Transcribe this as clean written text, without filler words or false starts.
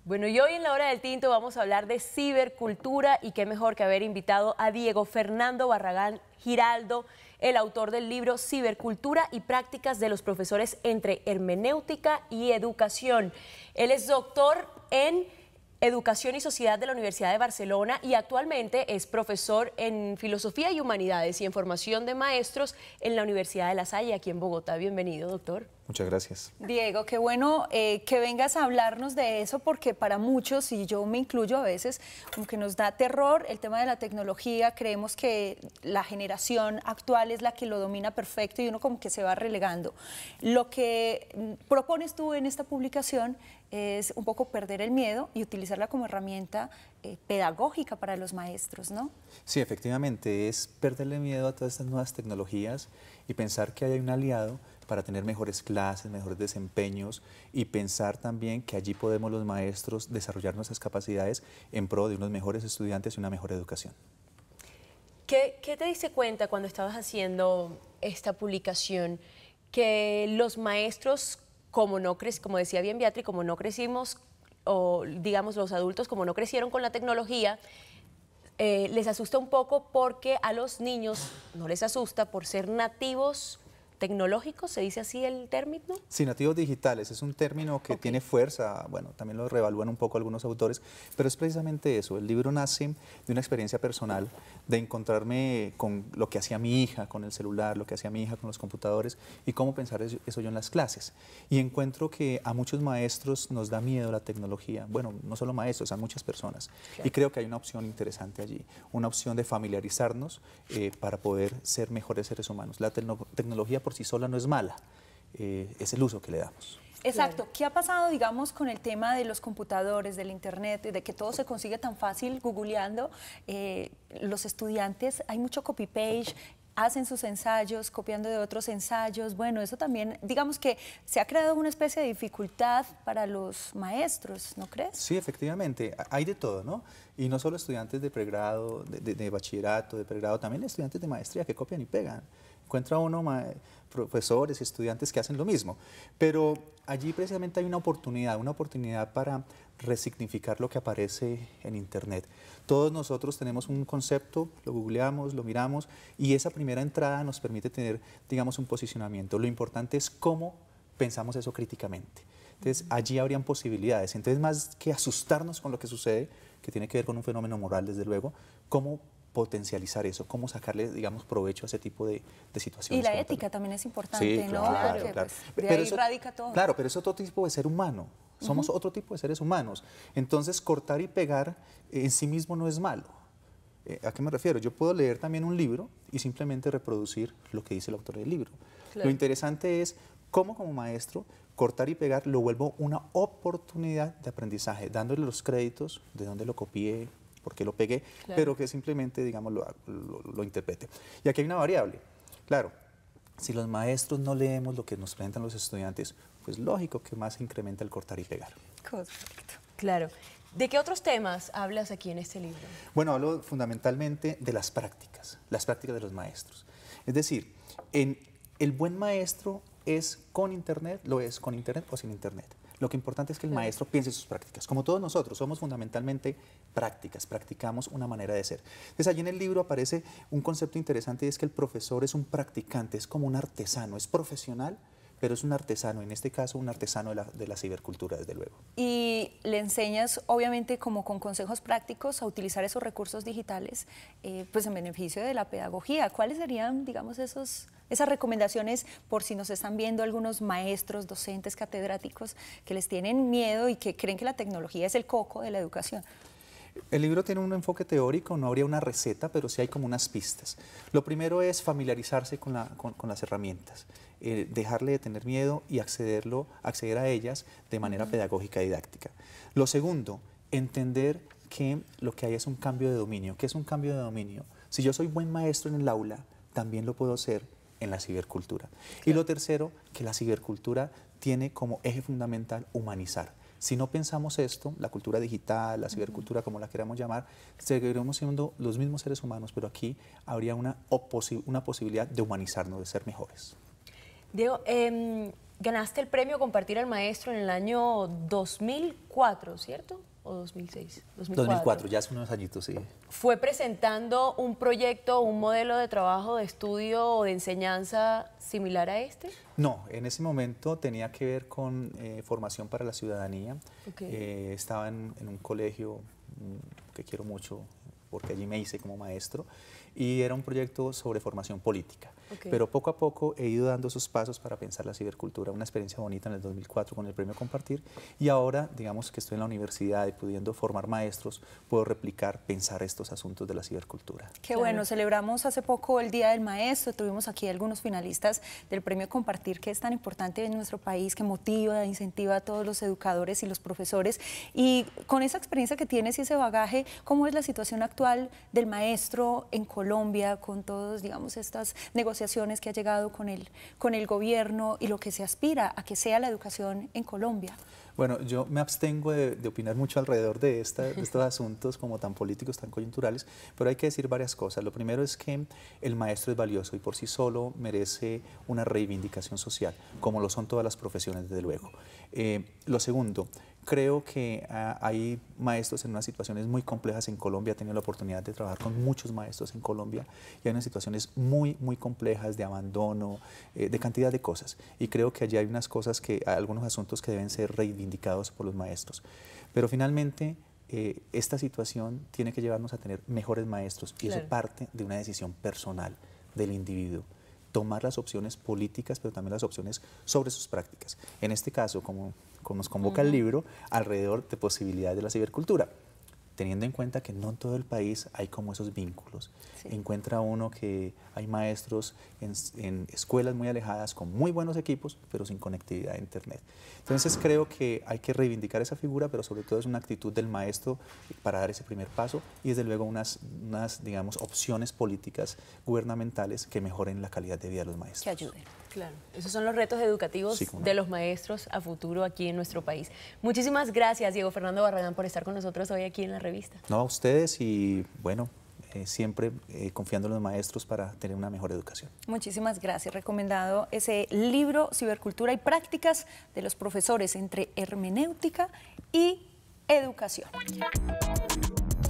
Bueno, y hoy en la Hora del Tinto vamos a hablar de cibercultura y qué mejor que haber invitado a Diego Fernando Barragán Giraldo, el autor del libro Cibercultura y prácticas de los profesores entre hermenéutica y educación. Él es doctor en Educación y Sociedad de la Universidad de Barcelona y actualmente es profesor en Filosofía y Humanidades y en Formación de Maestros en la Universidad de La Salle, aquí en Bogotá. Bienvenido, doctor. Muchas gracias. Diego, qué bueno que vengas a hablarnos de eso, porque para muchos, y yo me incluyo a veces, como que nos da terror el tema de la tecnología. Creemos que la generación actual es la que lo domina perfecto y uno como que se va relegando. Lo que propones tú en esta publicación es un poco perder el miedo y utilizarla como herramienta pedagógica para los maestros, ¿no? Sí, efectivamente, es perderle miedo a todas estas nuevas tecnologías y pensar que hay un aliado para tener mejores clases, mejores desempeños y pensar también que allí podemos los maestros desarrollar nuestras capacidades en pro de unos mejores estudiantes y una mejor educación. ¿Qué te diste cuenta cuando estabas haciendo esta publicación? Que los maestros, como decía bien Beatriz, como no crecimos, o digamos los adultos, como no crecieron con la tecnología, les asusta un poco porque a los niños no les asusta por ser nativos tecnológicos, ¿se dice así el término? Sí, nativos digitales, es un término que tiene fuerza, bueno, también lo revalúan un poco algunos autores, pero es precisamente eso. El libro nace de una experiencia personal, de encontrarme con lo que hacía mi hija con el celular, lo que hacía mi hija con los computadores y cómo pensar eso yo en las clases. Y encuentro que a muchos maestros nos da miedo la tecnología, bueno, no solo maestros, a muchas personas. Claro. Y creo que hay una opción interesante allí, una opción de familiarizarnos para poder ser mejores seres humanos. La tecnología por sí sola no es mala, es el uso que le damos. Exacto. Claro. ¿Qué ha pasado, digamos, con el tema de los computadores, del internet, de que todo se consigue tan fácil googleando? Los estudiantes, hay mucho copy-page, hacen sus ensayos, copiando de otros ensayos. Bueno, eso también, digamos que se ha creado una especie de dificultad para los maestros, ¿no crees? Sí, efectivamente, hay de todo, ¿no? Y no solo estudiantes de pregrado, de bachillerato, de pregrado, también estudiantes de maestría que copian y pegan. Encuentra uno profesores y estudiantes que hacen lo mismo, pero allí precisamente hay una oportunidad para resignificar lo que aparece en Internet. Todos nosotros tenemos un concepto, lo googleamos, lo miramos y esa primera entrada nos permite tener, digamos, un posicionamiento. Lo importante es cómo pensamos eso críticamente. Entonces, allí habrían posibilidades. Entonces, más que asustarnos con lo que sucede, que tiene que ver con un fenómeno moral, desde luego, cómo potencializar eso, cómo sacarle, digamos, provecho a ese tipo de situaciones. Y la ética también es importante, sí, ¿no? Claro, Porque, claro. pues, de ahí radica todo. Claro, pero es otro tipo de ser humano. Somos otro tipo de seres humanos. Entonces, cortar y pegar en sí mismo no es malo. ¿A qué me refiero? Yo puedo leer también un libro y simplemente reproducir lo que dice el autor del libro. Claro. Lo interesante es cómo como maestro cortar y pegar lo vuelvo una oportunidad de aprendizaje, dándole los créditos de dónde lo copié, por qué lo pegué, claro, pero que simplemente, digamos, lo interprete. Y aquí hay una variable. Claro, si los maestros no leemos lo que nos presentan los estudiantes, pues lógico que más se incrementa el cortar y pegar. Correcto. Claro. ¿De qué otros temas hablas aquí en este libro? Bueno, hablo fundamentalmente de las prácticas de los maestros. Es decir, el buen maestro es con Internet, lo es con Internet o sin Internet. Lo que importante es que el maestro piense en sus prácticas. Como todos nosotros, somos fundamentalmente prácticas, practicamos una manera de ser. Entonces, allí en el libro aparece un concepto interesante y es que el profesor es un practicante, es como un artesano, es profesional, pero es un artesano, en este caso un artesano de la cibercultura, desde luego. Y le enseñas, obviamente, como con consejos prácticos, a utilizar esos recursos digitales, pues en beneficio de la pedagogía. ¿Cuáles serían, digamos, esas recomendaciones por si nos están viendo algunos maestros, docentes, catedráticos que les tienen miedo y que creen que la tecnología es el coco de la educación? El libro tiene un enfoque teórico, no habría una receta, pero sí hay como unas pistas. Lo primero es familiarizarse con las herramientas, dejarle de tener miedo y acceder a ellas de manera pedagógica y didáctica. Lo segundo, entender que lo que hay es un cambio de dominio. ¿Qué es un cambio de dominio? Si yo soy buen maestro en el aula, también lo puedo ser en la cibercultura. Claro. Y lo tercero, que la cibercultura tiene como eje fundamental humanizar. Si no pensamos esto, la cultura digital, la cibercultura, como la queramos llamar, seguiremos siendo los mismos seres humanos, pero aquí habría una posibilidad de humanizarnos, de ser mejores. Diego, ganaste el premio Compartir al Maestro en el año 2004, ¿cierto? ¿O 2006? 2004, ya hace unos añitos, sí. ¿Fue presentando un proyecto, un modelo de trabajo, de estudio o de enseñanza similar a este? No, en ese momento tenía que ver con formación para la ciudadanía. Okay. Estaba en un colegio que quiero mucho, porque allí me hice como maestro, y era un proyecto sobre formación política. Okay. Pero poco a poco he ido dando esos pasos para pensar la cibercultura, una experiencia bonita en el 2004 con el premio Compartir, y ahora, digamos que estoy en la universidad y pudiendo formar maestros, puedo replicar, pensar estos asuntos de la cibercultura. Qué bueno, celebramos hace poco el Día del Maestro, tuvimos aquí algunos finalistas del premio Compartir, que es tan importante en nuestro país, que motiva, incentiva a todos los educadores y los profesores, y con esa experiencia que tienes y ese bagaje, ¿cómo es la situación actual del maestro en Colombia, con todas, digamos, estas negociaciones que ha llegado con el gobierno y lo que se aspira a que sea la educación en Colombia? Bueno, yo me abstengo de opinar mucho alrededor de estos asuntos como tan políticos, tan coyunturales, pero hay que decir varias cosas. Lo primero es que el maestro es valioso y por sí solo merece una reivindicación social, como lo son todas las profesiones, desde luego. Lo segundo, creo que hay maestros en unas situaciones muy complejas en Colombia. He tenido la oportunidad de trabajar con muchos maestros en Colombia y hay unas situaciones muy, muy complejas de abandono, de cantidad de cosas. Y creo que allí hay unas cosas, algunos asuntos que deben ser reivindicados por los maestros. Pero finalmente, esta situación tiene que llevarnos a tener mejores maestros y eso parte de una decisión personal del individuo. Tomar las opciones políticas, pero también las opciones sobre sus prácticas. En este caso, como nos convoca el libro, alrededor de posibilidades de la cibercultura, teniendo en cuenta que no en todo el país hay como esos vínculos. Sí. Encuentra uno que hay maestros en escuelas muy alejadas con muy buenos equipos, pero sin conectividad a internet. Entonces creo que hay que reivindicar esa figura, pero sobre todo es una actitud del maestro para dar ese primer paso y desde luego unas digamos, opciones políticas gubernamentales que mejoren la calidad de vida de los maestros. Que ayuden. Claro, esos son los retos educativos de los maestros a futuro aquí en nuestro país. Muchísimas gracias, Diego Fernando Barragán, por estar con nosotros hoy aquí en la revista. No, a ustedes y bueno, siempre confiando en los maestros para tener una mejor educación. Muchísimas gracias. Recomendado ese libro, Cibercultura y Prácticas de los profesores entre hermenéutica y educación.